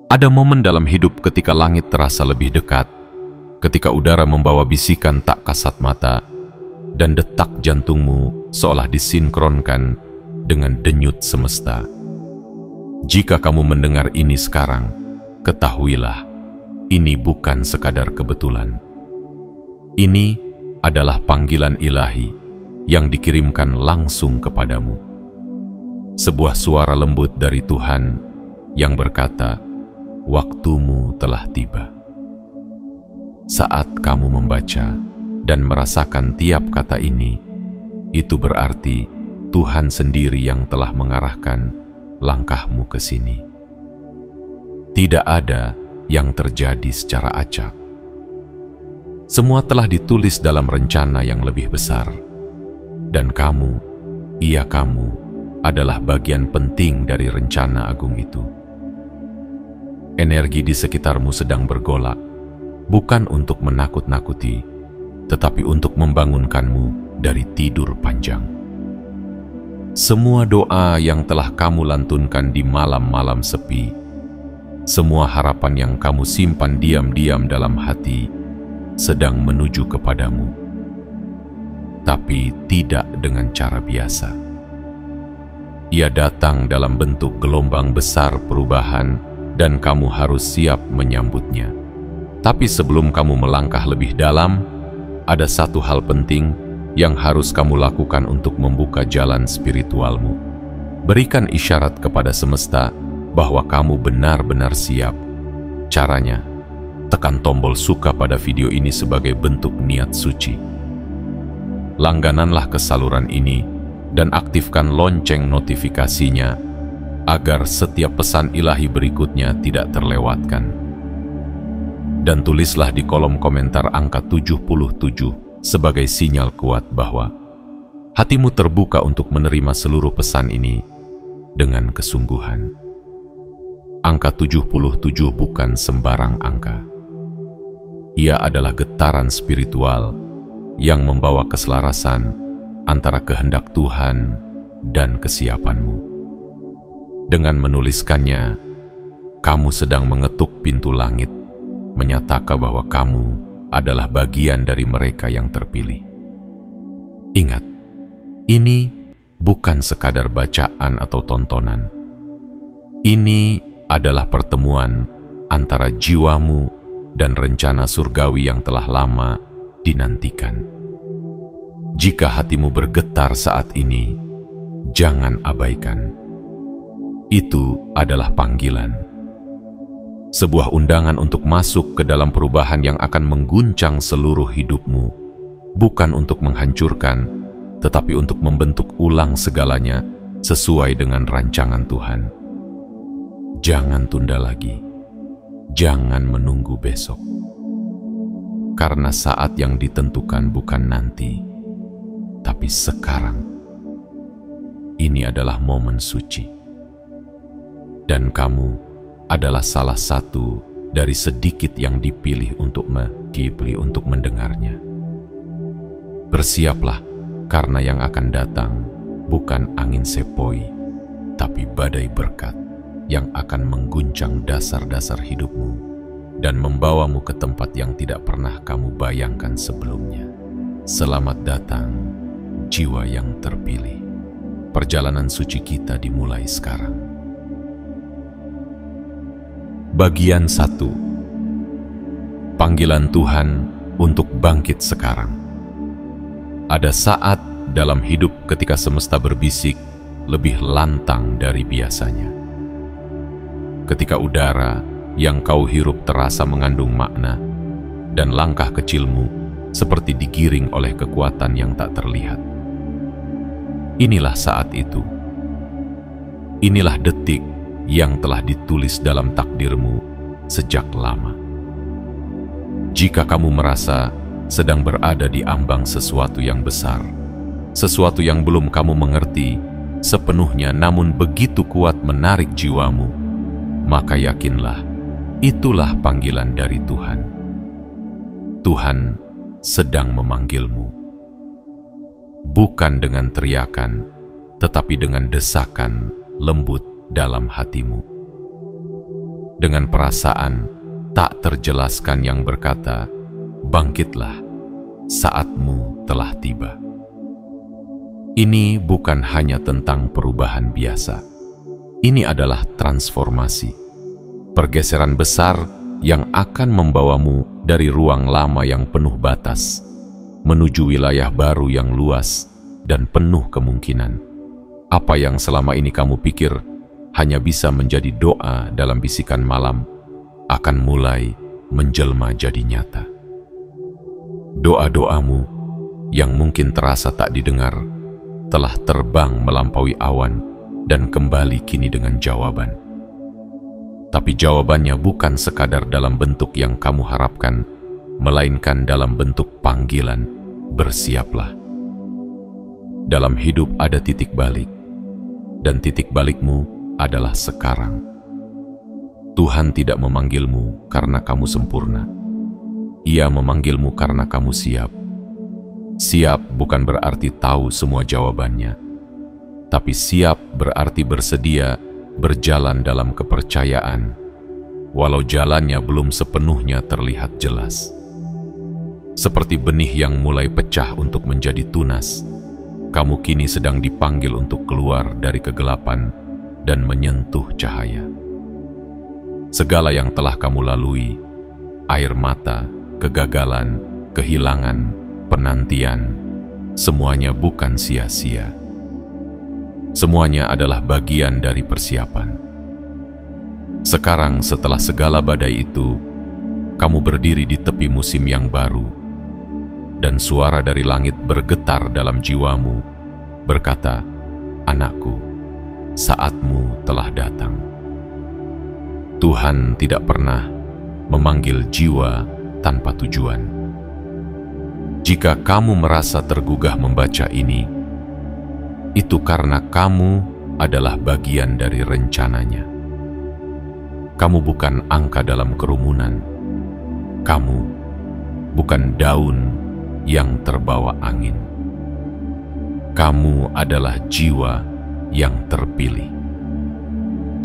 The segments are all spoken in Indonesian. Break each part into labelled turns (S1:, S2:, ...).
S1: Ada momen dalam hidup ketika langit terasa lebih dekat, ketika udara membawa bisikan tak kasat mata, dan detak jantungmu seolah disinkronkan dengan denyut semesta. Jika kamu mendengar ini sekarang, ketahuilah, ini bukan sekadar kebetulan. Ini adalah panggilan ilahi yang dikirimkan langsung kepadamu. Sebuah suara lembut dari Tuhan yang berkata, "Waktumu telah tiba." Saat kamu membaca dan merasakan tiap kata ini, itu berarti Tuhan sendiri yang telah mengarahkan langkahmu ke sini. Tidak ada yang terjadi secara acak. Semua telah ditulis dalam rencana yang lebih besar. Dan kamu, kamu, adalah bagian penting dari rencana agung itu. Energi di sekitarmu sedang bergolak, bukan untuk menakut-nakuti, tetapi untuk membangunkanmu dari tidur panjang. Semua doa yang telah kamu lantunkan di malam-malam sepi, semua harapan yang kamu simpan diam-diam dalam hati, sedang menuju kepadamu. Tapi tidak dengan cara biasa. Ia datang dalam bentuk gelombang besar perubahan dan kamu harus siap menyambutnya. Tapi sebelum kamu melangkah lebih dalam, ada satu hal penting yang harus kamu lakukan untuk membuka jalan spiritualmu. Berikan isyarat kepada semesta bahwa kamu benar-benar siap. Caranya, tekan tombol suka pada video ini sebagai bentuk niat suci. Langgananlah ke saluran ini dan aktifkan lonceng notifikasinya agar setiap pesan ilahi berikutnya tidak terlewatkan. Dan tulislah di kolom komentar angka 77 sebagai sinyal kuat bahwa hatimu terbuka untuk menerima seluruh pesan ini dengan kesungguhan. Angka 77 bukan sembarang angka. Ia adalah getaran spiritual yang membawa keselarasan antara kehendak Tuhan dan kesiapanmu. Dengan menuliskannya, kamu sedang mengetuk pintu langit, menyatakan bahwa kamu adalah bagian dari mereka yang terpilih. Ingat, ini bukan sekadar bacaan atau tontonan. Ini adalah pertemuan antara jiwamu dan rencana surgawi yang telah lama dinantikan. Jika hatimu bergetar saat ini, jangan abaikan. Itu adalah panggilan. Sebuah undangan untuk masuk ke dalam perubahan yang akan mengguncang seluruh hidupmu, bukan untuk menghancurkan, tetapi untuk membentuk ulang segalanya sesuai dengan rancangan Tuhan. Jangan tunda lagi, jangan menunggu besok. Karena saat yang ditentukan bukan nanti, tapi sekarang. Ini adalah momen suci. Dan kamu adalah salah satu dari sedikit yang dipilih untuk mendengarnya. Bersiaplah, karena yang akan datang bukan angin sepoi, tapi badai berkat yang akan mengguncang dasar-dasar hidupmu dan membawamu ke tempat yang tidak pernah kamu bayangkan sebelumnya. Selamat datang, jiwa yang terpilih. Perjalanan suci kita dimulai sekarang. Bagian 1. Panggilan Tuhan untuk bangkit sekarang. Ada saat dalam hidup ketika semesta berbisik lebih lantang dari biasanya. Ketika udara yang kau hirup terasa mengandung makna, dan langkah kecilmu seperti digiring oleh kekuatan yang tak terlihat. Inilah saat itu. Inilah detik yang telah ditulis dalam takdirmu sejak lama. Jika kamu merasa sedang berada di ambang sesuatu yang besar, sesuatu yang belum kamu mengerti sepenuhnya namun begitu kuat menarik jiwamu, maka yakinlah, itulah panggilan dari Tuhan. Tuhan sedang memanggilmu. Bukan dengan teriakan, tetapi dengan desakan lembut dalam hatimu. dengan perasaan tak terjelaskan yang berkata, "Bangkitlah, saatmu telah tiba." Ini bukan hanya tentang perubahan biasa. Ini adalah transformasi, pergeseran besar yang akan membawamu dari ruang lama yang penuh batas menuju wilayah baru yang luas dan penuh kemungkinan. Apa yang selama ini kamu pikir hanya bisa menjadi doa dalam bisikan malam akan mulai menjelma jadi nyata. Doa-doamu yang mungkin terasa tak didengar telah terbang melampaui awan dan kembali kini dengan jawaban. Tapi jawabannya bukan sekadar dalam bentuk yang kamu harapkan, melainkan dalam bentuk panggilan, "Bersiaplah." Dalam hidup ada titik balik, dan titik balikmu adalah sekarang. Tuhan tidak memanggilmu karena kamu sempurna. Ia memanggilmu karena kamu siap. Siap bukan berarti tahu semua jawabannya, tapi siap berarti bersedia berjalan dalam kepercayaan, walau jalannya belum sepenuhnya terlihat jelas. Seperti benih yang mulai pecah untuk menjadi tunas, kamu kini sedang dipanggil untuk keluar dari kegelapan dan menyentuh cahaya. Segala yang telah kamu lalui, air mata, kegagalan, kehilangan, penantian, semuanya bukan sia-sia. Semuanya adalah bagian dari persiapan. Sekarang setelah segala badai itu, kamu berdiri di tepi musim yang baru, dan suara dari langit bergetar dalam jiwamu, berkata, "Anakku, saatmu telah datang." Tuhan tidak pernah memanggil jiwa tanpa tujuan. Jika kamu merasa tergugah membaca ini, itu karena kamu adalah bagian dari rencananya. Kamu bukan angka dalam kerumunan. Kamu bukan daun yang terbawa angin. Kamu adalah jiwa yang terpilih.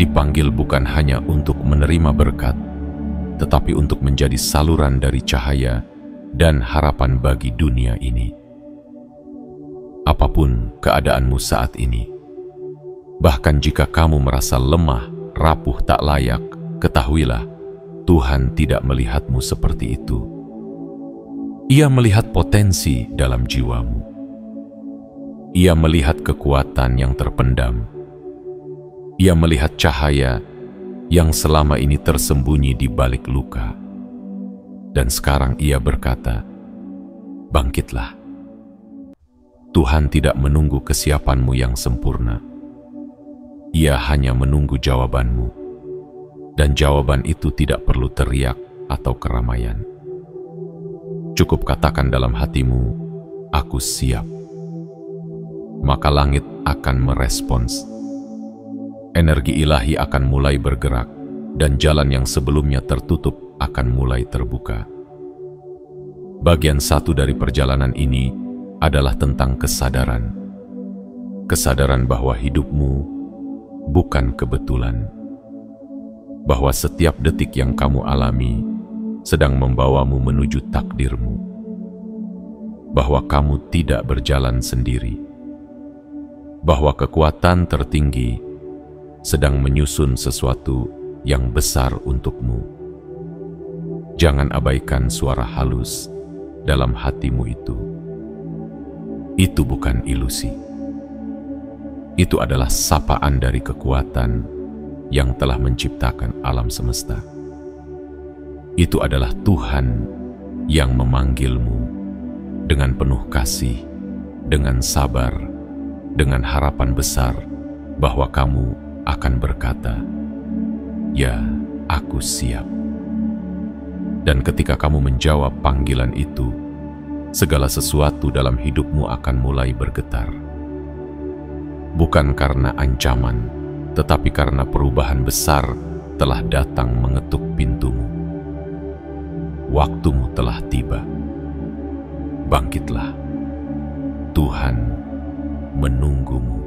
S1: Dipanggil bukan hanya untuk menerima berkat, tetapi untuk menjadi saluran dari cahaya dan harapan bagi dunia ini. Apapun keadaanmu saat ini, bahkan jika kamu merasa lemah, rapuh, tak layak, ketahuilah, Tuhan tidak melihatmu seperti itu. Ia melihat potensi dalam jiwamu. Ia melihat kekuatan yang terpendam. Ia melihat cahaya yang selama ini tersembunyi di balik luka. Dan sekarang ia berkata, "Bangkitlah." Tuhan tidak menunggu kesiapanmu yang sempurna. Ia hanya menunggu jawabanmu. Dan jawaban itu tidak perlu teriak atau keramaian. Cukup katakan dalam hatimu, "Aku siap." Maka langit akan merespons. Energi ilahi akan mulai bergerak, dan jalan yang sebelumnya tertutup akan mulai terbuka. Bagian satu dari perjalanan ini adalah tentang kesadaran. Kesadaran bahwa hidupmu bukan kebetulan. Bahwa setiap detik yang kamu alami sedang membawamu menuju takdirmu. Bahwa kamu tidak berjalan sendiri. Bahwa kekuatan tertinggi sedang menyusun sesuatu yang besar untukmu. Jangan abaikan suara halus dalam hatimu itu. Itu bukan ilusi. Itu adalah sapaan dari kekuatan yang telah menciptakan alam semesta. Itu adalah Tuhan yang memanggilmu dengan penuh kasih, dengan sabar, dengan harapan besar bahwa kamu akan berkata, "Ya, aku siap." Dan ketika kamu menjawab panggilan itu, segala sesuatu dalam hidupmu akan mulai bergetar. Bukan karena ancaman, tetapi karena perubahan besar telah datang mengetuk pintumu. Waktumu telah tiba. Bangkitlah. Tuhan menunggumu.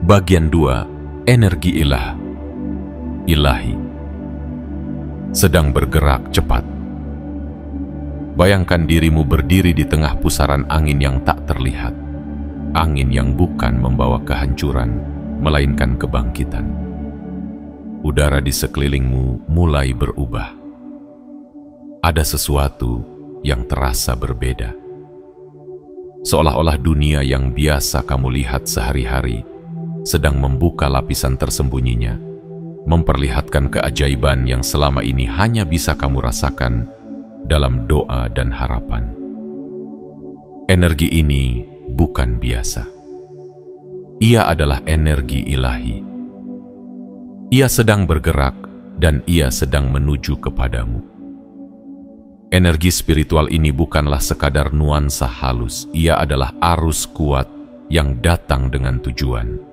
S1: Bagian 2, energi ilahi sedang bergerak cepat. Bayangkan dirimu berdiri di tengah pusaran angin yang tak terlihat, angin yang bukan membawa kehancuran, melainkan kebangkitan. Udara di sekelilingmu mulai berubah. Ada sesuatu yang terasa berbeda. Seolah-olah dunia yang biasa kamu lihat sehari-hari sedang membuka lapisan tersembunyinya, memperlihatkan keajaiban yang selama ini hanya bisa kamu rasakan dalam doa dan harapan. Energi ini bukan biasa. Ia adalah energi ilahi. Ia sedang bergerak dan ia sedang menuju kepadamu. Energi spiritual ini bukanlah sekadar nuansa halus, ia adalah arus kuat yang datang dengan tujuan.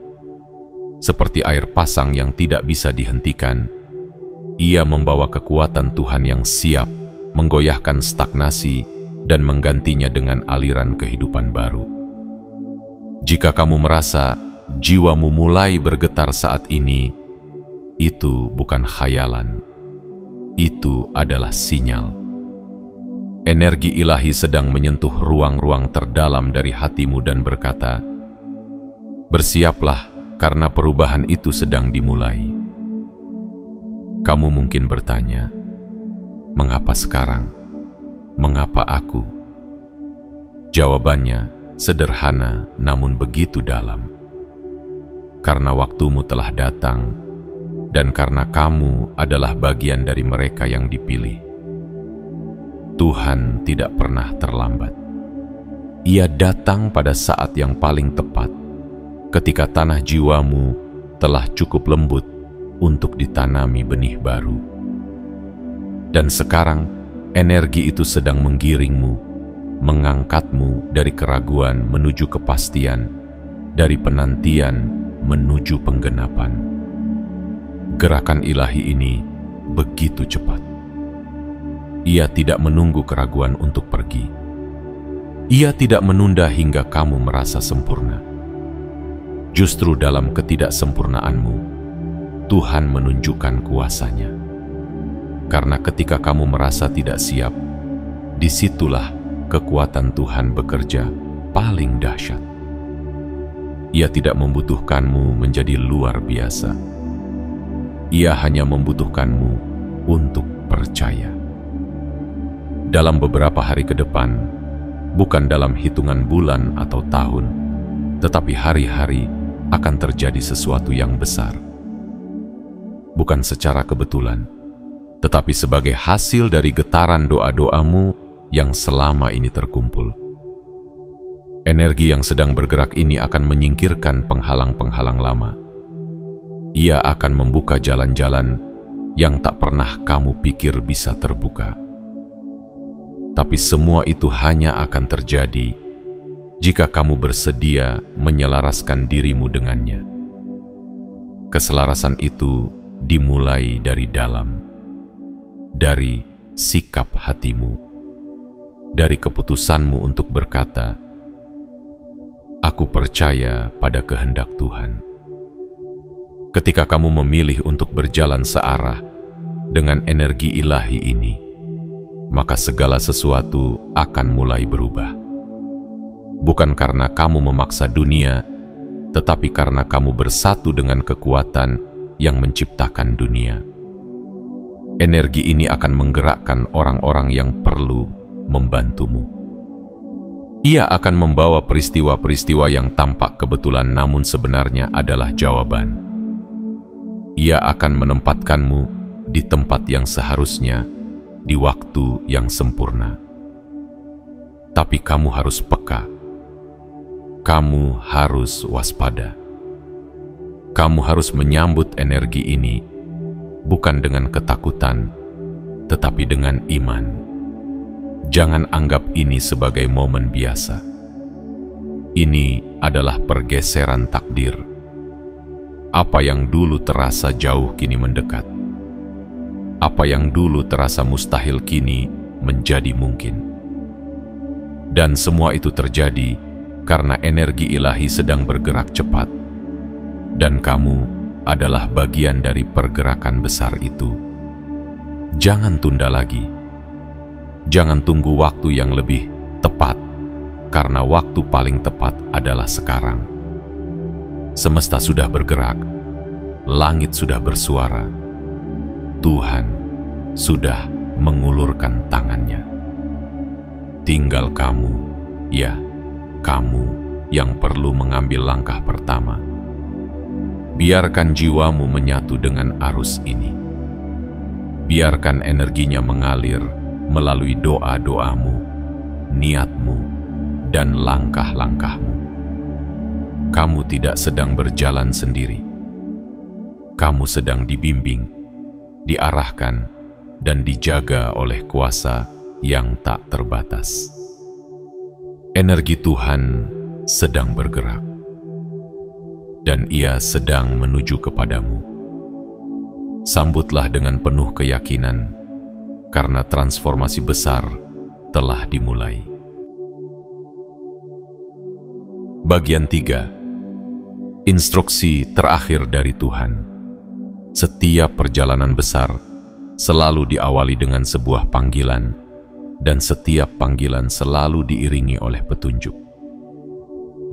S1: Seperti air pasang yang tidak bisa dihentikan, ia membawa kekuatan Tuhan yang siap menggoyahkan stagnasi dan menggantinya dengan aliran kehidupan baru. Jika kamu merasa jiwamu mulai bergetar saat ini, itu bukan khayalan, itu adalah sinyal. Energi ilahi sedang menyentuh ruang-ruang terdalam dari hatimu dan berkata, "Bersiaplah, karena perubahan itu sedang dimulai." Kamu mungkin bertanya, "Mengapa sekarang? Mengapa aku?" Jawabannya sederhana namun begitu dalam. Karena waktumu telah datang, dan karena kamu adalah bagian dari mereka yang dipilih. Tuhan tidak pernah terlambat. Ia datang pada saat yang paling tepat, ketika tanah jiwamu telah cukup lembut untuk ditanami benih baru. Dan sekarang, energi itu sedang menggiringmu, mengangkatmu dari keraguan menuju kepastian, dari penantian menuju penggenapan. Gerakan ilahi ini begitu cepat. Ia tidak menunggu keraguan untuk pergi. Ia tidak menunda hingga kamu merasa sempurna. Justru dalam ketidaksempurnaanmu, Tuhan menunjukkan kuasa-Nya. Karena ketika kamu merasa tidak siap, disitulah kekuatan Tuhan bekerja paling dahsyat. Ia tidak membutuhkanmu menjadi luar biasa. Ia hanya membutuhkanmu untuk percaya. Dalam beberapa hari ke depan, bukan dalam hitungan bulan atau tahun, tetapi hari-hari akan terjadi sesuatu yang besar. Bukan secara kebetulan, tetapi sebagai hasil dari getaran doa-doamu yang selama ini terkumpul. Energi yang sedang bergerak ini akan menyingkirkan penghalang-penghalang lama. Ia akan membuka jalan-jalan yang tak pernah kamu pikir bisa terbuka. Tapi semua itu hanya akan terjadi jika kamu bersedia menyelaraskan dirimu dengannya. Keselarasan itu dimulai dari dalam, dari sikap hatimu, dari keputusanmu untuk berkata, "Aku percaya pada kehendak Tuhan." Ketika kamu memilih untuk berjalan searah dengan energi ilahi ini, maka segala sesuatu akan mulai berubah. Bukan karena kamu memaksa dunia, tetapi karena kamu bersatu dengan kekuatan yang menciptakan dunia. Energi ini akan menggerakkan orang-orang yang perlu membantumu. Ia akan membawa peristiwa-peristiwa yang tampak kebetulan namun sebenarnya adalah jawaban. Ia akan menempatkanmu di tempat yang seharusnya, di waktu yang sempurna. Tapi kamu harus peka. Kamu harus waspada. Kamu harus menyambut energi ini, bukan dengan ketakutan, tetapi dengan iman. Jangan anggap ini sebagai momen biasa. Ini adalah pergeseran takdir. Apa yang dulu terasa jauh kini mendekat. Apa yang dulu terasa mustahil kini menjadi mungkin. Dan semua itu terjadi karena energi ilahi sedang bergerak cepat. Dan kamu adalah bagian dari pergerakan besar itu. Jangan tunda lagi. Jangan tunggu waktu yang lebih tepat, karena waktu paling tepat adalah sekarang. Semesta sudah bergerak, langit sudah bersuara, Tuhan sudah mengulurkan tangannya. Tinggal kamu, ya, kamu yang perlu mengambil langkah pertama. Biarkan jiwamu menyatu dengan arus ini. Biarkan energinya mengalir melalui doa-doamu, niatmu, dan langkah-langkahmu. Kamu tidak sedang berjalan sendiri. Kamu sedang dibimbing, diarahkan, dan dijaga oleh kuasa yang tak terbatas. Energi Tuhan sedang bergerak, dan Ia sedang menuju kepadamu. Sambutlah dengan penuh keyakinan, karena transformasi besar telah dimulai. Bagian 3. Instruksi terakhir dari Tuhan. Setiap perjalanan besar selalu diawali dengan sebuah panggilan, dan setiap panggilan selalu diiringi oleh petunjuk.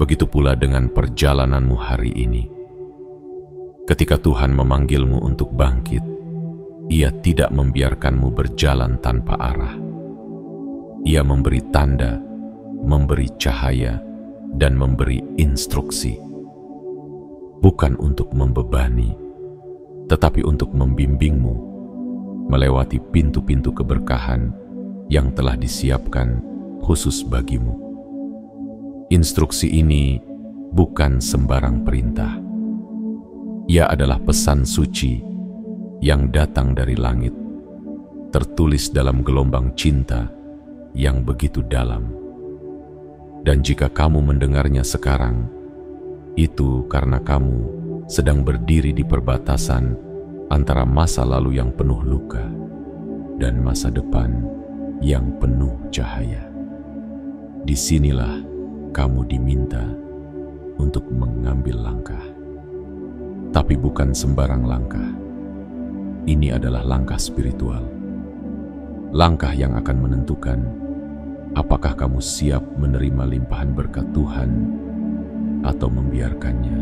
S1: Begitu pula dengan perjalananmu hari ini. Ketika Tuhan memanggilmu untuk bangkit, Ia tidak membiarkanmu berjalan tanpa arah. Ia memberi tanda, memberi cahaya, dan memberi instruksi. Bukan untuk membebani, tetapi untuk membimbingmu melewati pintu-pintu keberkahan yang telah disiapkan khusus bagimu. Instruksi ini bukan sembarang perintah. Ia adalah pesan suci yang datang dari langit, tertulis dalam gelombang cinta yang begitu dalam. Dan jika kamu mendengarnya sekarang, itu karena kamu sedang berdiri di perbatasan antara masa lalu yang penuh luka dan masa depan yang penuh cahaya. Disinilah kamu diminta untuk mengambil langkah. Tapi bukan sembarang langkah. Ini adalah langkah spiritual. Langkah yang akan menentukan apakah kamu siap menerima limpahan berkat Tuhan atau membiarkannya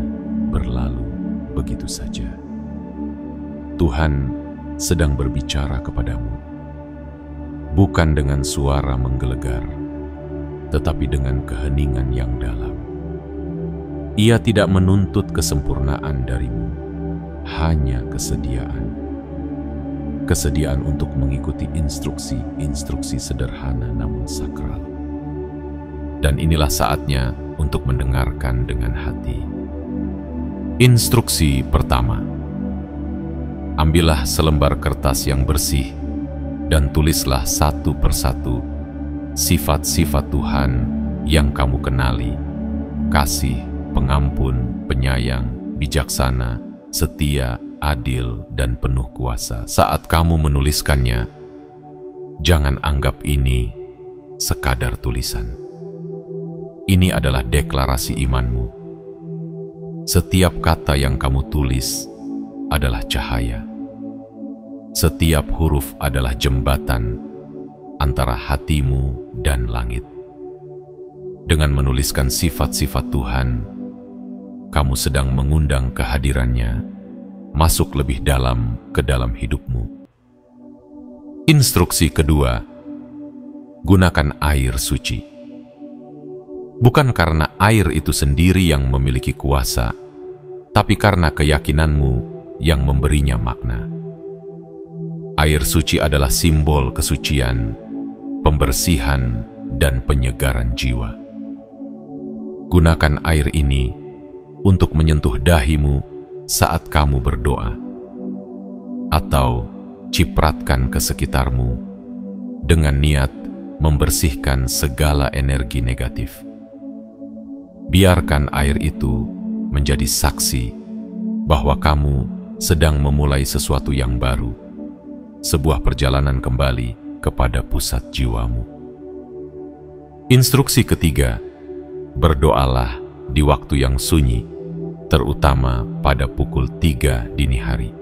S1: berlalu begitu saja. Tuhan sedang berbicara kepadamu, bukan dengan suara menggelegar, tetapi dengan keheningan yang dalam. Ia tidak menuntut kesempurnaan darimu, hanya kesediaan. Kesediaan untuk mengikuti instruksi-instruksi sederhana namun sakral. Dan inilah saatnya untuk mendengarkan dengan hati. Instruksi pertama. Ambillah selembar kertas yang bersih dan tulislah satu persatu sifat-sifat Tuhan yang kamu kenali: kasih, pengampun, penyayang, bijaksana, setia, adil, dan penuh kuasa. Saat kamu menuliskannya, jangan anggap ini sekadar tulisan. Ini adalah deklarasi imanmu. Setiap kata yang kamu tulis adalah cahaya. Setiap huruf adalah jembatan antara hatimu dan langit. Dengan menuliskan sifat-sifat Tuhan, kamu sedang mengundang kehadirannya masuk lebih dalam ke dalam hidupmu. Instruksi kedua, gunakan air suci. Bukan karena air itu sendiri yang memiliki kuasa, tapi karena keyakinanmu yang memberinya makna. Air suci adalah simbol kesucian, pembersihan, dan penyegaran jiwa. Gunakan air ini untuk menyentuh dahimu saat kamu berdoa, atau cipratkan ke sekitarmu dengan niat membersihkan segala energi negatif. Biarkan air itu menjadi saksi bahwa kamu sedang memulai sesuatu yang baru, sebuah perjalanan kembali kepada pusat jiwamu. Instruksi ketiga, berdoalah di waktu yang sunyi terutama pada pukul 3 dini hari.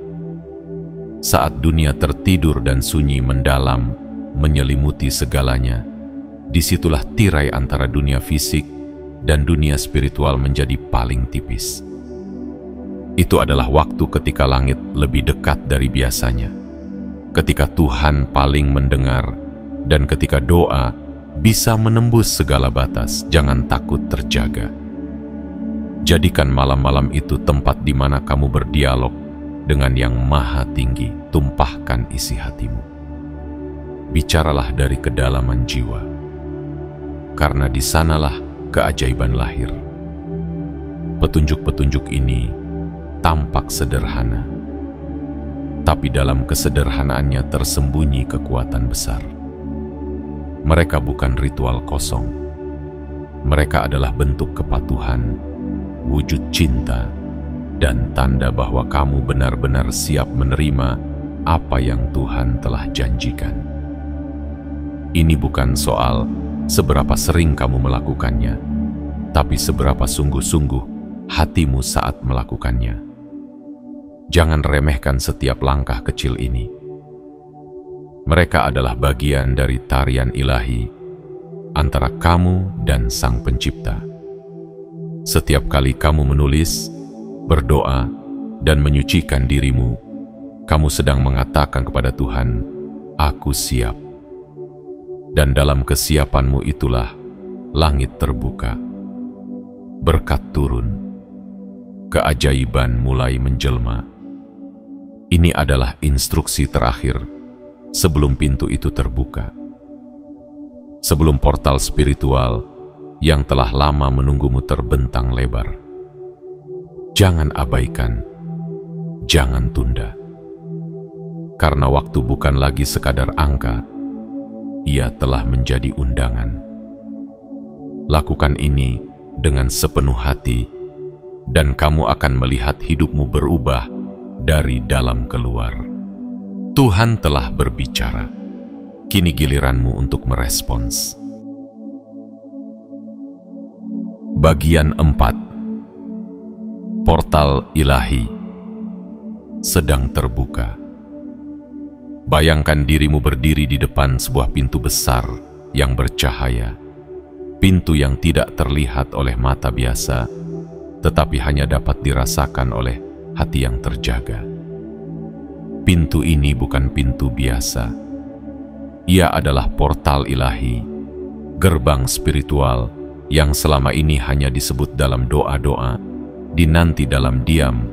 S1: Saat dunia tertidur dan sunyi mendalam, menyelimuti segalanya, disitulah tirai antara dunia fisik dan dunia spiritual menjadi paling tipis. Itu adalah waktu ketika langit lebih dekat dari biasanya, ketika Tuhan paling mendengar, dan ketika doa bisa menembus segala batas. Jangan takut terjaga. Jadikan malam-malam itu tempat di mana kamu berdialog dengan yang maha tinggi. Tumpahkan isi hatimu. Bicaralah dari kedalaman jiwa, karena di sanalah keajaiban lahir. Petunjuk-petunjuk ini tampak sederhana, tapi dalam kesederhanaannya tersembunyi kekuatan besar. Mereka bukan ritual kosong. Mereka adalah bentuk kepatuhan, wujud cinta, dan tanda bahwa kamu benar-benar siap menerima apa yang Tuhan telah janjikan. Ini bukan soal seberapa sering kamu melakukannya, tapi seberapa sungguh-sungguh hatimu saat melakukannya. Jangan remehkan setiap langkah kecil ini. Mereka adalah bagian dari tarian ilahi antara kamu dan Sang Pencipta. Setiap kali kamu menulis, berdoa, dan menyucikan dirimu, kamu sedang mengatakan kepada Tuhan, "Aku siap." Dan dalam kesiapanmu itulah langit terbuka, berkat turun, keajaiban mulai menjelma. Ini adalah instruksi terakhir sebelum pintu itu terbuka, sebelum portal spiritual yang telah lama menunggumu terbentang lebar. Jangan abaikan, jangan tunda, karena waktu bukan lagi sekadar angka, ia telah menjadi undangan. Lakukan ini dengan sepenuh hati, dan kamu akan melihat hidupmu berubah dari dalam keluar. Tuhan telah berbicara. Kini giliranmu untuk merespons. Bagian 4. Portal ilahi sedang terbuka. Bayangkan dirimu berdiri di depan sebuah pintu besar yang bercahaya. Pintu yang tidak terlihat oleh mata biasa, tetapi hanya dapat dirasakan oleh hati yang terjaga. Pintu ini bukan pintu biasa. Ia adalah portal ilahi, gerbang spiritual yang selama ini hanya disebut dalam doa-doa, dinanti dalam diam,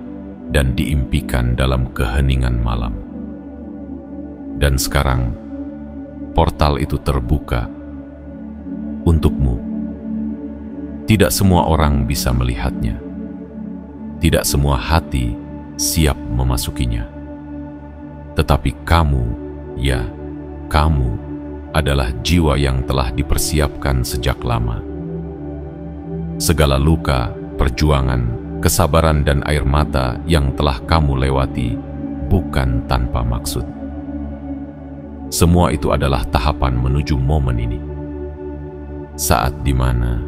S1: dan diimpikan dalam keheningan malam. Dan sekarang, portal itu terbuka untukmu. Tidak semua orang bisa melihatnya. Tidak semua hati siap memasukinya. Tetapi kamu, ya, kamu adalah jiwa yang telah dipersiapkan sejak lama. Segala luka, perjuangan, kesabaran, dan air mata yang telah kamu lewati bukan tanpa maksud. Semua itu adalah tahapan menuju momen ini. Saat di mana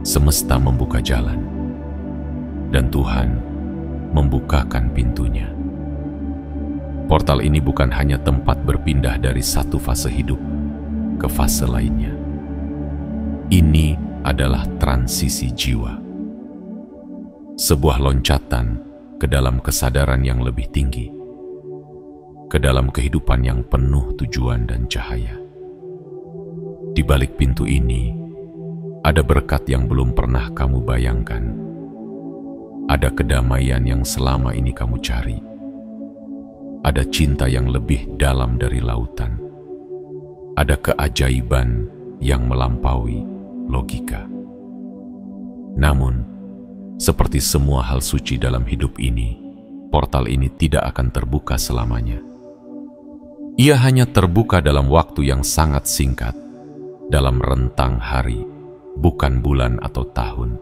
S1: semesta membuka jalan, dan Tuhan membukakan pintunya. Portal ini bukan hanya tempat berpindah dari satu fase hidup ke fase lainnya. Ini adalah transisi jiwa. Sebuah loncatan ke dalam kesadaran yang lebih tinggi, ke dalam kehidupan yang penuh tujuan dan cahaya. Di balik pintu ini, ada berkat yang belum pernah kamu bayangkan. Ada kedamaian yang selama ini kamu cari. Ada cinta yang lebih dalam dari lautan. Ada keajaiban yang melampaui logika. Namun, seperti semua hal suci dalam hidup ini, portal ini tidak akan terbuka selamanya. Ia hanya terbuka dalam waktu yang sangat singkat, dalam rentang hari, bukan bulan atau tahun.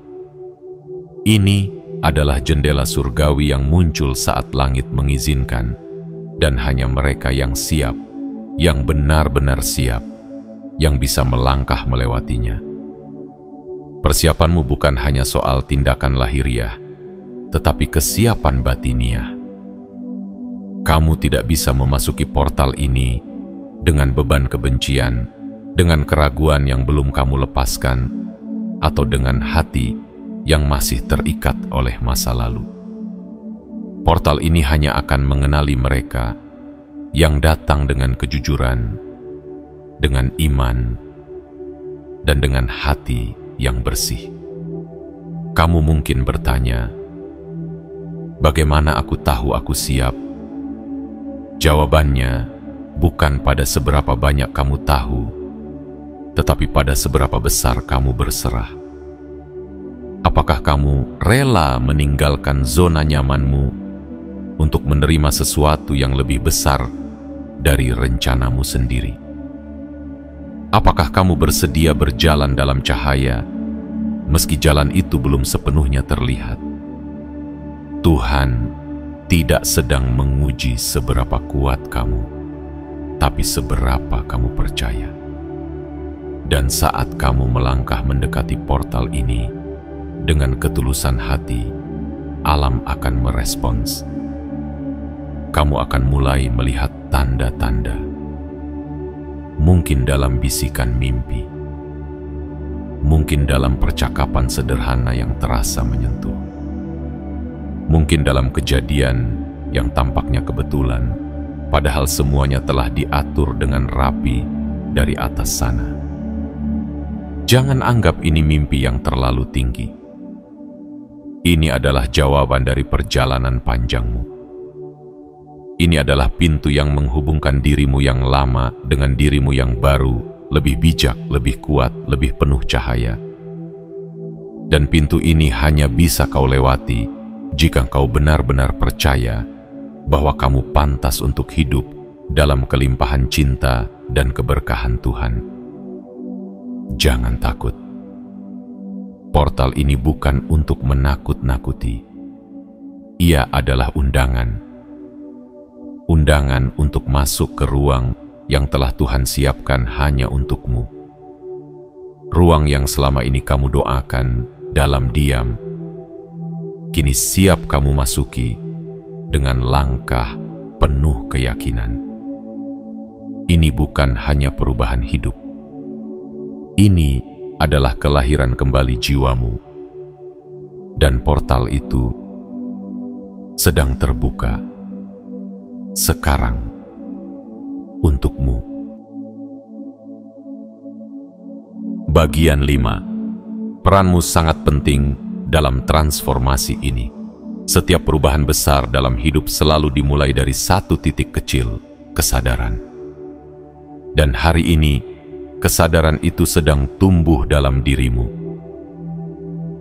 S1: Ini adalah jendela surgawi yang muncul saat langit mengizinkan, dan hanya mereka yang siap, yang benar-benar siap, yang bisa melangkah melewatinya. Persiapanmu bukan hanya soal tindakan lahiriah, tetapi kesiapan batiniah. Kamu tidak bisa memasuki portal ini dengan beban kebencian, dengan keraguan yang belum kamu lepaskan, atau dengan hati yang masih terikat oleh masa lalu. Portal ini hanya akan mengenali mereka yang datang dengan kejujuran, dengan iman, dan dengan hati yang bersih. Kamu mungkin bertanya, bagaimana aku tahu aku siap? Jawabannya bukan pada seberapa banyak kamu tahu, tetapi pada seberapa besar kamu berserah. Apakah kamu rela meninggalkan zona nyamanmu untuk menerima sesuatu yang lebih besar dari rencanamu sendiri? Apakah kamu bersedia berjalan dalam cahaya, meski jalan itu belum sepenuhnya terlihat? Tuhan tidak sedang menguji seberapa kuat kamu, tapi seberapa kamu percaya. Dan saat kamu melangkah mendekati portal ini dengan ketulusan hati, alam akan merespons. Kamu akan mulai melihat tanda-tanda, mungkin dalam bisikan mimpi, mungkin dalam percakapan sederhana yang terasa menyentuh, mungkin dalam kejadian yang tampaknya kebetulan, padahal semuanya telah diatur dengan rapi dari atas sana. Jangan anggap ini mimpi yang terlalu tinggi. Ini adalah jawaban dari perjalanan panjangmu. Ini adalah pintu yang menghubungkan dirimu yang lama dengan dirimu yang baru, lebih bijak, lebih kuat, lebih penuh cahaya. Dan pintu ini hanya bisa kau lewati jika kau benar-benar percaya bahwa kamu pantas untuk hidup dalam kelimpahan cinta dan keberkahan Tuhan. Jangan takut. Portal ini bukan untuk menakut-nakuti. Ia adalah undangan. Undangan untuk masuk ke ruang yang telah Tuhan siapkan hanya untukmu. Ruang yang selama ini kamu doakan dalam diam, kini siap kamu masuki dengan langkah penuh keyakinan. Ini bukan hanya perubahan hidup. Ini adalah kelahiran kembali jiwamu. Dan portal itu sedang terbuka sekarang untukmu. Bagian 5. Peranmu sangat penting dalam transformasi ini. Setiap perubahan besar dalam hidup selalu dimulai dari satu titik kecil, kesadaran. Dan hari ini, kesadaran itu sedang tumbuh dalam dirimu.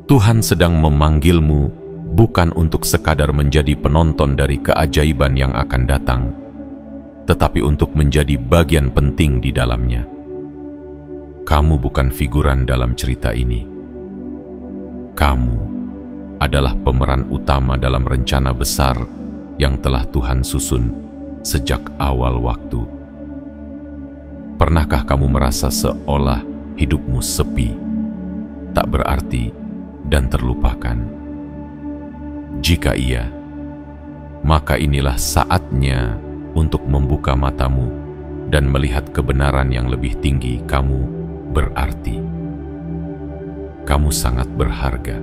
S1: Tuhan sedang memanggilmu bukan untuk sekadar menjadi penonton dari keajaiban yang akan datang, tetapi untuk menjadi bagian penting di dalamnya. Kamu bukan figuran dalam cerita ini. Kamu adalah pemeran utama dalam rencana besar yang telah Tuhan susun sejak awal waktu. Pernahkah kamu merasa seolah hidupmu sepi, tak berarti, dan terlupakan? Jika iya, maka inilah saatnya untuk membuka matamu dan melihat kebenaran yang lebih tinggi. Kamu berarti. Kamu sangat berharga.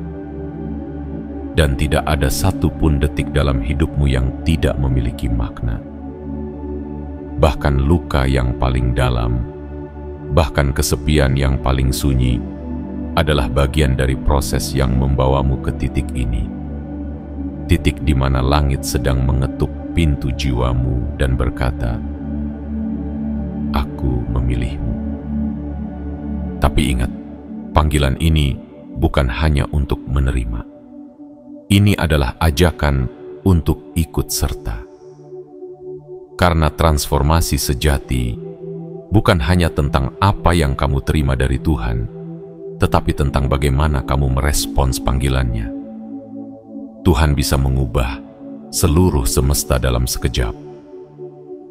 S1: Dan tidak ada satupun detik dalam hidupmu yang tidak memiliki makna. Bahkan luka yang paling dalam, bahkan kesepian yang paling sunyi, adalah bagian dari proses yang membawamu ke titik ini. Titik di mana langit sedang mengetuk pintu jiwamu dan berkata, "Aku memilihmu." Tapi ingat, panggilan ini bukan hanya untuk menerima. Ini adalah ajakan untuk ikut serta. Karena transformasi sejati bukan hanya tentang apa yang kamu terima dari Tuhan, tetapi tentang bagaimana kamu merespons panggilannya. Tuhan bisa mengubah seluruh semesta dalam sekejap.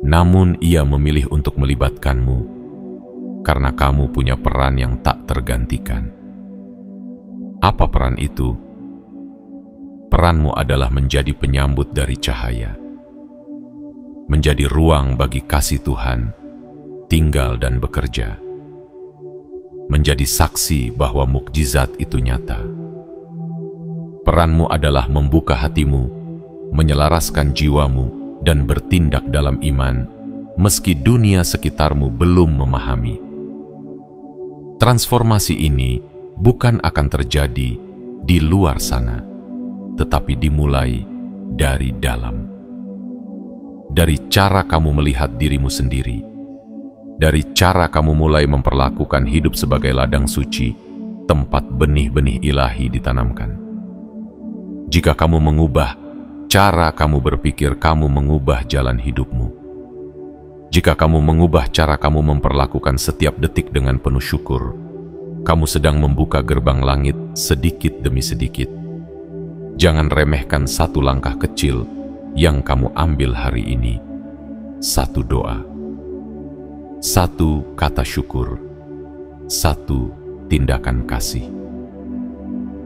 S1: Namun Ia memilih untuk melibatkanmu, karena kamu punya peran yang tak tergantikan. Apa peran itu? peranmu adalah menjadi penyambut dari cahaya, menjadi ruang bagi kasih Tuhan tinggal dan bekerja, menjadi saksi bahwa mukjizat itu nyata. Peranmu adalah membuka hatimu, menyelaraskan jiwamu, dan bertindak dalam iman, meski dunia sekitarmu belum memahami. Transformasi ini bukan akan terjadi di luar sana, tetapi dimulai dari dalam. Dari cara kamu melihat dirimu sendiri, dari cara kamu mulai memperlakukan hidup sebagai ladang suci, tempat benih-benih ilahi ditanamkan. Jika kamu mengubah cara kamu berpikir, kamu mengubah jalan hidupmu. Jika kamu mengubah cara kamu memperlakukan setiap detik dengan penuh syukur, kamu sedang membuka gerbang langit sedikit demi sedikit. Jangan remehkan satu langkah kecil yang kamu ambil hari ini. Satu doa, satu kata syukur, satu tindakan kasih.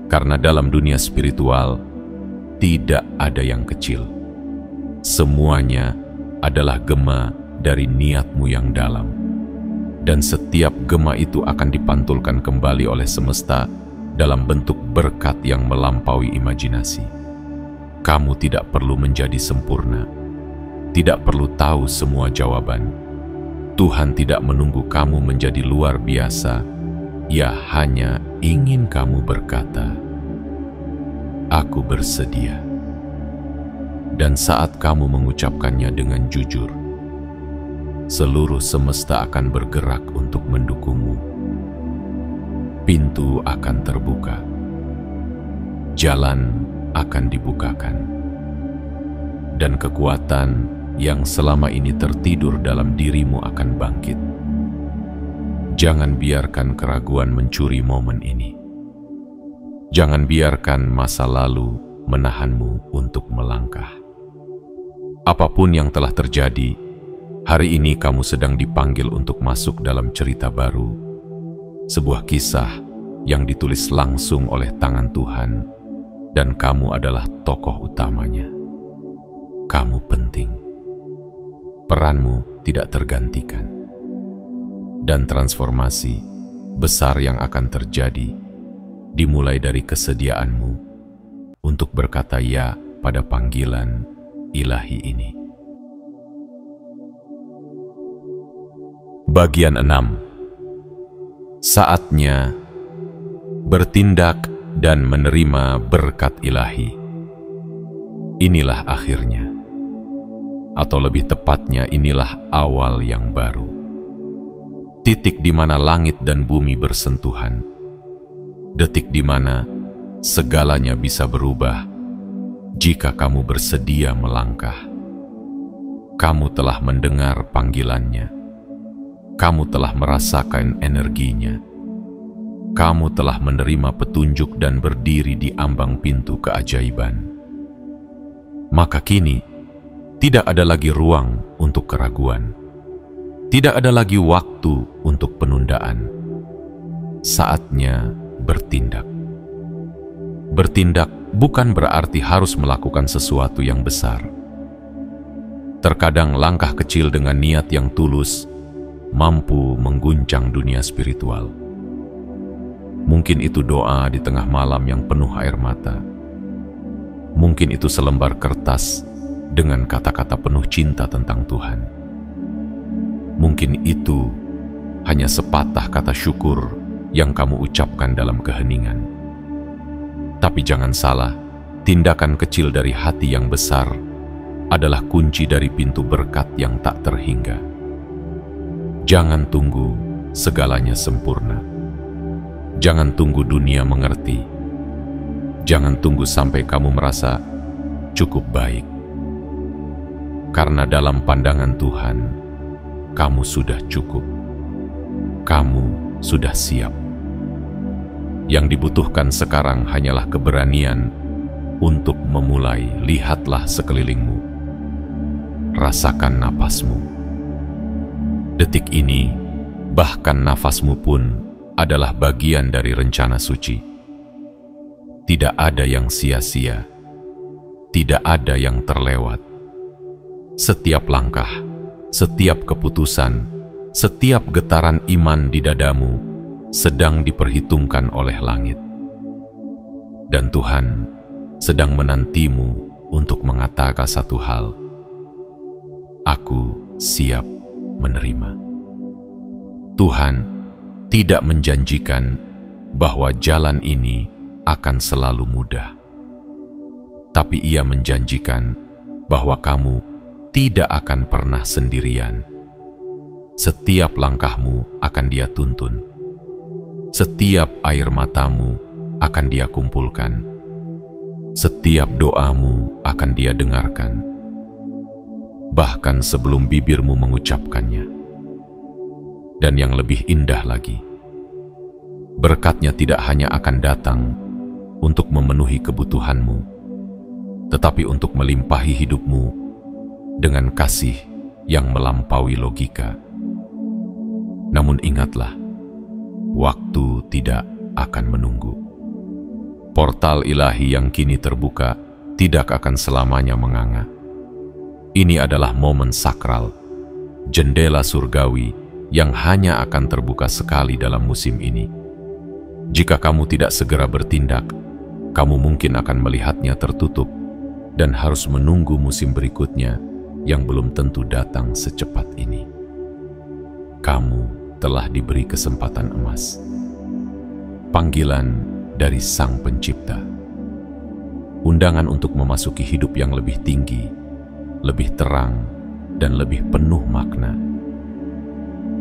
S1: Karena dalam dunia spiritual, tidak ada yang kecil. Semuanya adalah gema dari niatmu yang dalam. Dan setiap gema itu akan dipantulkan kembali oleh semesta dalam bentuk berkat yang melampaui imajinasi. Kamu tidak perlu menjadi sempurna, tidak perlu tahu semua jawaban. Tuhan tidak menunggu kamu menjadi luar biasa. Ia hanya ingin kamu berkata, "Aku bersedia." Dan saat kamu mengucapkannya dengan jujur, seluruh semesta akan bergerak untuk mendukungmu. Pintu akan terbuka, jalan akan dibukakan, dan kekuatan yang selama ini tertidur dalam dirimu akan bangkit. Jangan biarkan keraguan mencuri momen ini. Jangan biarkan masa lalu menahanmu untuk melangkah. Apapun yang telah terjadi, hari ini kamu sedang dipanggil untuk masuk dalam cerita baru, sebuah kisah yang ditulis langsung oleh tangan Tuhan, dan kamu adalah tokoh utamanya. Kamu penting. Peranmu tidak tergantikan. Dan transformasi besar yang akan terjadi dimulai dari kesediaanmu untuk berkata ya pada panggilan ilahi ini. Bagian 6. Saatnya bertindak dan menerima berkat ilahi. Inilah akhirnya, atau lebih tepatnya inilah awal yang baru. Titik di mana langit dan bumi bersentuhan. Detik di mana segalanya bisa berubah jika kamu bersedia melangkah. Kamu telah mendengar panggilannya. Kamu telah merasakan energinya. Kamu telah menerima petunjuk dan berdiri di ambang pintu keajaiban. Maka kini, tidak ada lagi ruang untuk keraguan. Tidak ada lagi waktu untuk penundaan. Saatnya bertindak. Bertindak bukan berarti harus melakukan sesuatu yang besar. Terkadang langkah kecil dengan niat yang tulus mampu mengguncang dunia spiritual. Mungkin itu doa di tengah malam yang penuh air mata. Mungkin itu selembar kertas dengan kata-kata penuh cinta tentang Tuhan. Mungkin itu hanya sepatah kata syukur yang kamu ucapkan dalam keheningan. Tapi jangan salah, tindakan kecil dari hati yang besar adalah kunci dari pintu berkat yang tak terhingga. Jangan tunggu segalanya sempurna. Jangan tunggu dunia mengerti. Jangan tunggu sampai kamu merasa cukup baik. Karena dalam pandangan Tuhan, kamu sudah cukup. Kamu sudah siap. Yang dibutuhkan sekarang hanyalah keberanian untuk memulai. Lihatlah sekelilingmu. Rasakan napasmu. Detik ini, bahkan nafasmu pun adalah bagian dari rencana suci. Tidak ada yang sia-sia tidak ada yang terlewat. Setiap langkah, setiap keputusan, setiap getaran iman di dadamu sedang diperhitungkan oleh langit. Dan Tuhan sedang menantimu untuk mengatakan satu hal: Aku siap menerima. Tuhan tidak menjanjikan bahwa jalan ini akan selalu mudah. Tapi Ia menjanjikan bahwa kamu tidak akan pernah sendirian. Setiap langkahmu akan Dia tuntun. Setiap air matamu akan Dia kumpulkan. Setiap doamu akan Dia dengarkan. Bahkan sebelum bibirmu mengucapkannya. Dan yang lebih indah lagi, berkat-Nya tidak hanya akan datang untuk memenuhi kebutuhanmu, tetapi untuk melimpahi hidupmu dengan kasih yang melampaui logika. Namun ingatlah, waktu tidak akan menunggu. Portal ilahi yang kini terbuka tidak akan selamanya menganga. Ini adalah momen sakral, jendela surgawi yang hanya akan terbuka sekali dalam musim ini. Jika kamu tidak segera bertindak, kamu mungkin akan melihatnya tertutup dan harus menunggu musim berikutnya yang belum tentu datang secepat ini. Kamu telah diberi kesempatan emas. Panggilan dari Sang Pencipta. Undangan untuk memasuki hidup yang lebih tinggi, lebih terang, dan lebih penuh makna.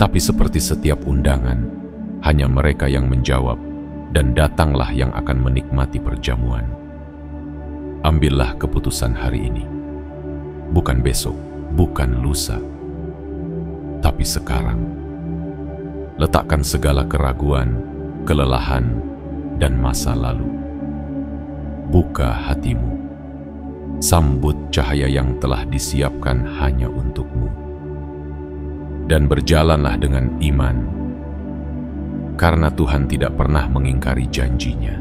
S1: Tapi seperti setiap undangan, hanya mereka yang menjawab, dan datanglah yang akan menikmati perjamuan. Ambillah keputusan hari ini. Bukan besok, bukan lusa, tapi sekarang. Letakkan segala keraguan, kelelahan, dan masa lalu. Buka hatimu. Sambut cahaya yang telah disiapkan hanya untukmu. Dan berjalanlah dengan iman, karena Tuhan tidak pernah mengingkari janjinya.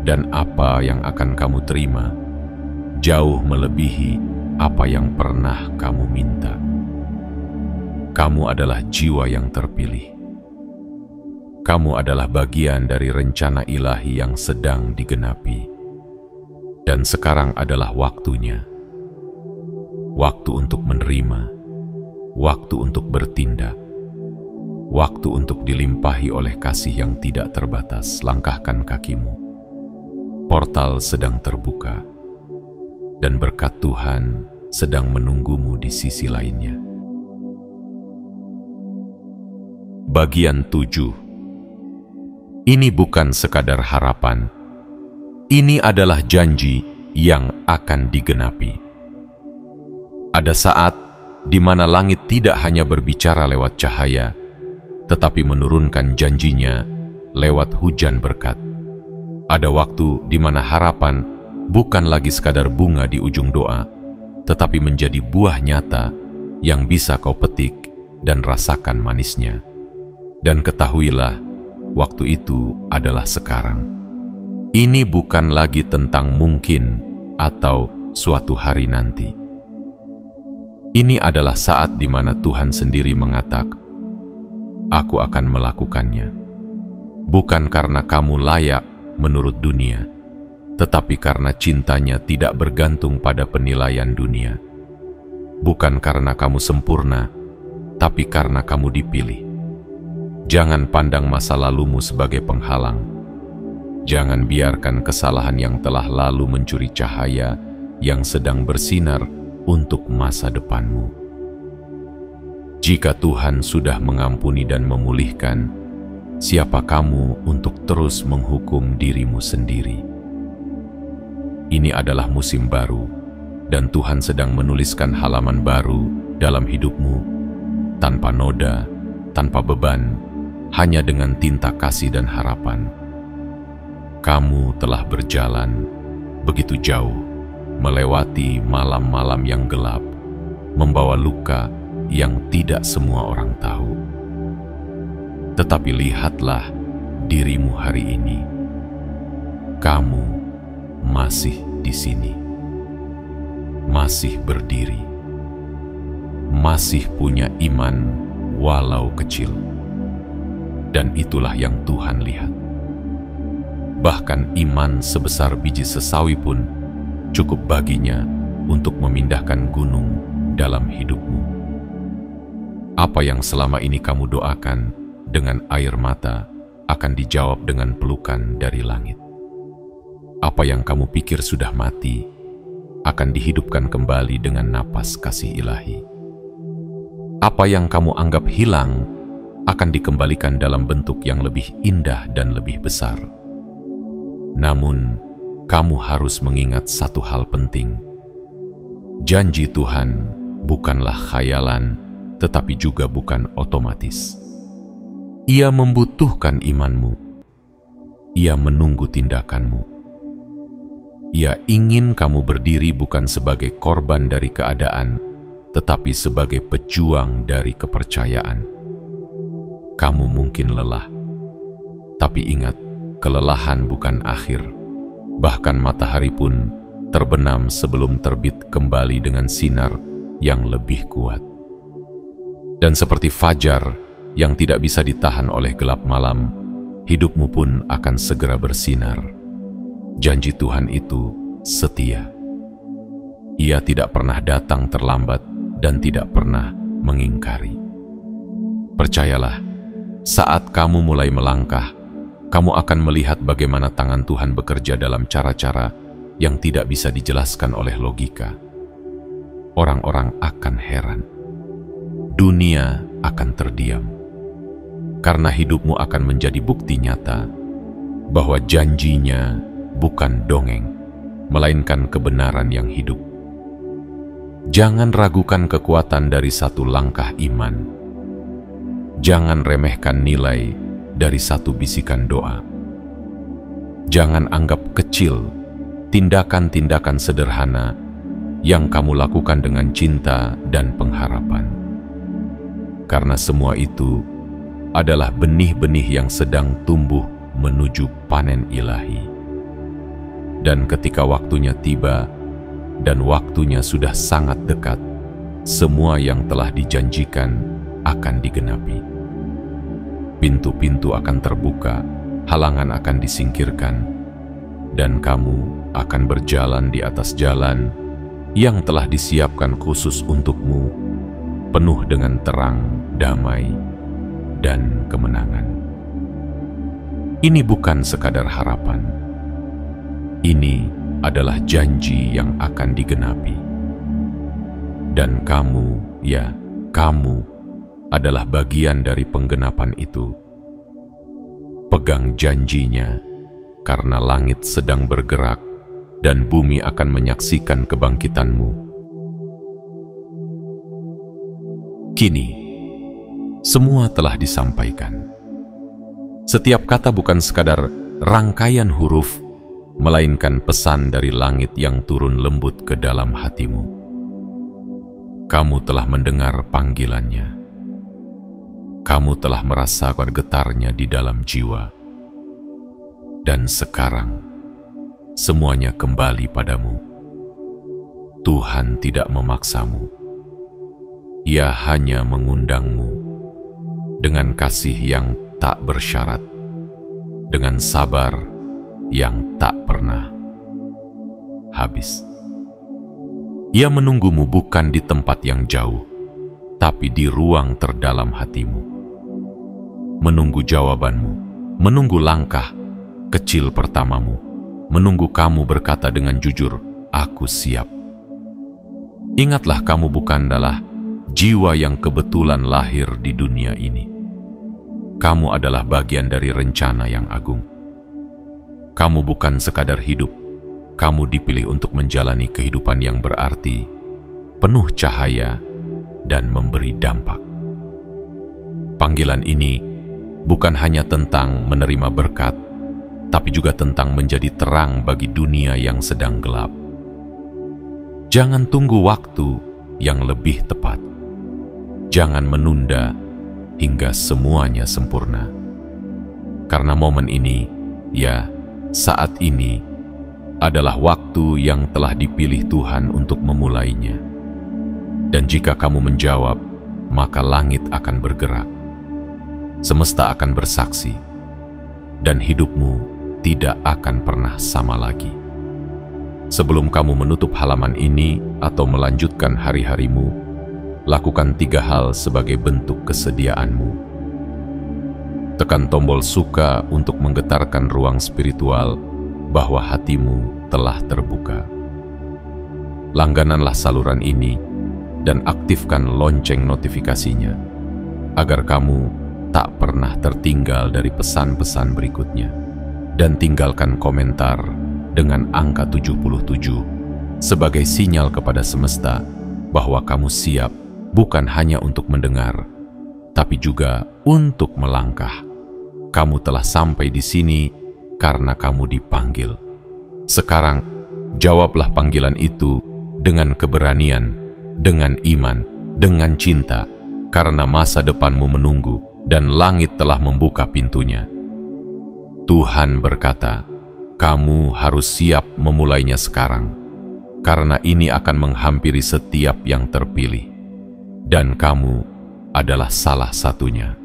S1: Dan apa yang akan kamu terima jauh melebihi apa yang pernah kamu minta. Kamu adalah jiwa yang terpilih. Kamu adalah bagian dari rencana ilahi yang sedang digenapi. Dan sekarang adalah waktunya. Waktu untuk menerima, waktu untuk bertindak, waktu untuk dilimpahi oleh kasih yang tidak terbatas. Langkahkan kakimu. Portal sedang terbuka, dan berkat Tuhan sedang menunggumu di sisi lainnya. Bagian 7. Ini bukan sekadar harapan. Ini adalah janji yang akan digenapi. Ada saat di mana langit tidak hanya berbicara lewat cahaya, tetapi menurunkan janjinya lewat hujan berkat. Ada waktu di mana harapan bukan lagi sekadar bunga di ujung doa, tetapi menjadi buah nyata yang bisa kau petik dan rasakan manisnya. Dan ketahuilah, waktu itu adalah sekarang. Ini bukan lagi tentang mungkin atau suatu hari nanti. Ini adalah saat di mana Tuhan sendiri mengatakan, "Aku akan melakukannya." Bukan karena kamu layak menurut dunia, tetapi karena cintanya tidak bergantung pada penilaian dunia. Bukan karena kamu sempurna, tapi karena kamu dipilih. Jangan pandang masa lalumu sebagai penghalang. Jangan biarkan kesalahan yang telah lalu mencuri cahaya yang sedang bersinar untuk masa depanmu. Jika Tuhan sudah mengampuni dan memulihkan, siapa kamu untuk terus menghukum dirimu sendiri? Ini adalah musim baru, dan Tuhan sedang menuliskan halaman baru dalam hidupmu, tanpa noda, tanpa beban, hanya dengan tinta kasih dan harapan. Kamu telah berjalan begitu jauh, melewati malam-malam yang gelap, membawa luka yang tidak semua orang tahu. Tetapi lihatlah dirimu hari ini. Kamu masih di sini. masih berdiri, masih punya iman walau kecil. Dan itulah yang Tuhan lihat. Bahkan iman sebesar biji sesawi pun cukup baginya untuk memindahkan gunung dalam hidupmu. Apa yang selama ini kamu doakan dengan air mata akan dijawab dengan pelukan dari langit. Apa yang kamu pikir sudah mati akan dihidupkan kembali dengan napas kasih ilahi. Apa yang kamu anggap hilang akan dikembalikan dalam bentuk yang lebih indah dan lebih besar. Namun, kamu harus mengingat satu hal penting. Janji Tuhan bukanlah khayalan, tetapi juga bukan otomatis. Ia membutuhkan imanmu. Ia menunggu tindakanmu. Ia ingin kamu berdiri bukan sebagai korban dari keadaan, tetapi sebagai pejuang dari kepercayaan. Kamu mungkin lelah, tapi ingat, kelelahan bukan akhir. Bahkan matahari pun terbenam sebelum terbit kembali dengan sinar yang lebih kuat. Dan seperti fajar yang tidak bisa ditahan oleh gelap malam, hidupmu pun akan segera bersinar. Janji Tuhan itu setia. Ia tidak pernah datang terlambat dan tidak pernah mengingkari. Percayalah, saat kamu mulai melangkah, kamu akan melihat bagaimana tangan Tuhan bekerja dalam cara-cara yang tidak bisa dijelaskan oleh logika. Orang-orang akan heran. Dunia akan terdiam. Karena hidupmu akan menjadi bukti nyata bahwa janjinya bukan dongeng, melainkan kebenaran yang hidup. Jangan ragukan kekuatan dari satu langkah iman. Jangan remehkan nilai dari satu bisikan doa. Jangan anggap kecil tindakan-tindakan sederhana yang kamu lakukan dengan cinta dan pengharapan. Karena semua itu adalah benih-benih yang sedang tumbuh menuju panen ilahi. Dan ketika waktunya tiba dan waktunya sudah sangat dekat, semua yang telah dijanjikan akan digenapi. Pintu-pintu akan terbuka, halangan akan disingkirkan, dan kamu akan berjalan di atas jalan yang telah disiapkan khusus untukmu, penuh dengan terang, damai, dan kemenangan. Ini bukan sekadar harapan. Ini adalah janji yang akan digenapi. Dan kamu, ya, kamu adalah bagian dari penggenapan itu. Pegang janjinya, karena langit sedang bergerak dan bumi akan menyaksikan kebangkitanmu. Kini, semua telah disampaikan. Setiap kata bukan sekadar rangkaian huruf, melainkan pesan dari langit yang turun lembut ke dalam hatimu. Kamu telah mendengar panggilannya. Kamu telah merasakan getarnya di dalam jiwa. Dan sekarang, semuanya kembali padamu. Tuhan tidak memaksamu. Ia hanya mengundangmu dengan kasih yang tak bersyarat, dengan sabar yang tak pernah habis. Ia menunggumu bukan di tempat yang jauh, tapi di ruang terdalam hatimu. Menunggu jawabanmu, menunggu langkah kecil pertamamu, menunggu kamu berkata dengan jujur, "Aku siap." Ingatlah, kamu bukanlah jiwa yang kebetulan lahir di dunia ini. Kamu adalah bagian dari rencana yang agung. Kamu bukan sekadar hidup, kamu dipilih untuk menjalani kehidupan yang berarti, penuh cahaya, dan memberi dampak. Panggilan ini bukan hanya tentang menerima berkat, tapi juga tentang menjadi terang bagi dunia yang sedang gelap. Jangan tunggu waktu yang lebih tepat. Jangan menunda hingga semuanya sempurna. Karena momen ini, ya, saat ini, adalah waktu yang telah dipilih Tuhan untuk memulainya. Dan jika kamu menjawab, maka langit akan bergerak, semesta akan bersaksi, dan hidupmu tidak akan pernah sama lagi. Sebelum kamu menutup halaman ini atau melanjutkan hari-harimu, lakukan 3 hal sebagai bentuk kesediaanmu. Tekan tombol suka untuk menggetarkan ruang spiritual bahwa hatimu telah terbuka. Langgananlah saluran ini dan aktifkan lonceng notifikasinya, agar kamu tak pernah tertinggal dari pesan-pesan berikutnya. Dan tinggalkan komentar dengan angka 77 sebagai sinyal kepada semesta bahwa kamu siap bukan hanya untuk mendengar, tapi juga untuk melangkah. Kamu telah sampai di sini karena kamu dipanggil. Sekarang, jawablah panggilan itu dengan keberanian, dengan iman, dengan cinta, karena masa depanmu menunggu dan langit telah membuka pintunya. Tuhan berkata, kamu harus siap memulainya sekarang, karena ini akan menghampiri setiap yang terpilih, dan kamu adalah salah satunya.